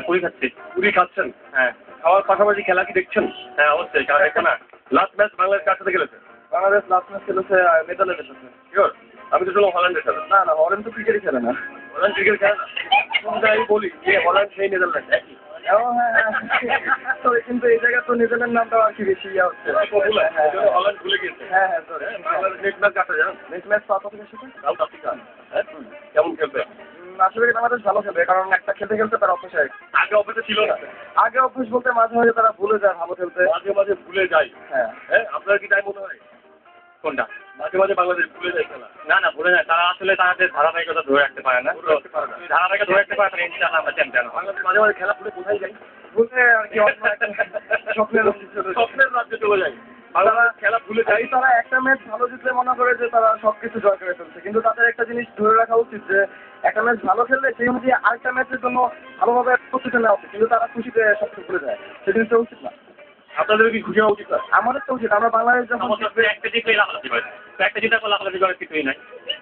পুরি খাচ্ছি। পুরি খাচ্ছেন? হ্যাঁ। খাওয়ার পাশাপাশি খেলা কি দেখছেন? হ্যাঁ, অবশ্যই। খেলা দেখবো না? লাস্ট ম্যাচ বাংলাদেশ কার সাথে খেলেছে? বাংলাদেশ লাস্ট ম্যাচ খেলেছে নেদারল্যান্ডের সাথে। শিওর? আমি তো শুনলাম হল্যান্ডের সাথে। না হল্যান্ড তো ক্রিকেটই খেলে না। হল্যান্ড ক্রিকেট খেলে না? আমি বলি যে হল্যান্ড সেই নেদারল্যান্ড একই। তো কিন্তু এই জায়গায় তো নেদারল্যান্ড নামটা আর কি বেশি ইয়া হচ্ছে। হল্যান্ড ভুলে গিয়েছে। হ্যাঁ সরি। বাংলাদেশ নেক্সট ম্যাচ কাটা যান? নেক্সট ম্যাচ সাউথ আফ্রিকার সাথে। South Africa. হ্যাঁ? কেমন খেলবে? আশা করি বাংলাদেশ ভালো খেলবে, কারণ একটা খেলতে খেলতে তারা অভ্যাস হয়ে গেছে। আগে অভ্যাস ছিল না। আগে অভ্যাস বলতে মাঝে মাঝে তারা ভুলে যায় ভালো খেলতে। মাঝে মাঝে ভুলে যায়। হ্যাঁ। হ্যাঁ, আপনার কি তাই মনে হয়? কোনটা? মাঝে মাঝে বাংলাদেশ ভুলে যায় খেলা। না ভুলে যায়। তারা আসলে তাদের ধারাবাহিকতা ধরে রাখতে পারে না। ধরে রাখতে পারে না। যদি ধারাবাহিকতা ধরে রাখতে পারে তাহলে ইনশাআল্লাহ আমরা চ্যাম্পিয়ন হবো। বাংলাদেশ মাঝে মাঝে খেলা ভুলে কোথায় যায়? ভুলে আর কি স্বপ্নের স্বপ্নের রাজ্যে চলে যায়। বাংলাদেশ খেলা ভুলে যায়। তারা একটা ম্যাচ ভালো জিতলে মনে করে যে তারা সবকিছু জয় করে ফেলছে, কিন্তু তাদের একটা জিনিস ধরে রাখা উচিত যে একটা ম্যাচ ভালো খেললে সেই অনুযায়ী আরেকটা ম্যাচের জন্য ভালোভাবে প্রস্তুতি নেওয়া উচিত, কিন্তু তারা খুশিতে সবকিছু ভুলে যায়। সেই জিনিসটা উচিত না। আপনাদের কি খুশি হওয়া উচিত না? আমাদের তো উচিত, আমরা বাংলাদেশ যখন আমাদের একটা জিতলেই লাফালাফি হয়। একটা জিতা করলে লাফালাফি করার কিছুই নাই।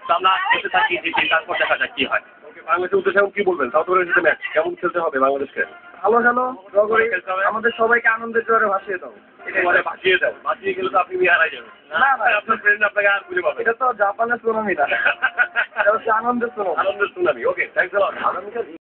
তো আমরা বসে থাকি, জিতি, তারপর দেখা যাক কি হয়। ওকে, বাংলাদেশের উদ্দেশ্যে এখন কি বলবেন? সাউথ আফ্রিকার সাথে ম্যাচ কেমন খেলতে হবে বাংলাদেশকে? ভালো খেলো, ড্র করে খেলতে হবে। আমাদের সবাইকে আনন্দের জোয়ারে ভাসিয়ে দাও। একেবারে ভাসিয়ে দেয়। ভাসিয়ে গেলে তো আপনি নিয়ে হারাই যাবেন। না, আপনার ফ্রেন্ড আপনাকে আর খুঁজে পাবে। এটা তো জাপানের সুনামি না, এটা হচ্ছে আনন্দের সুনামি। আনন্দের tsunami. Okay, thanks a lot.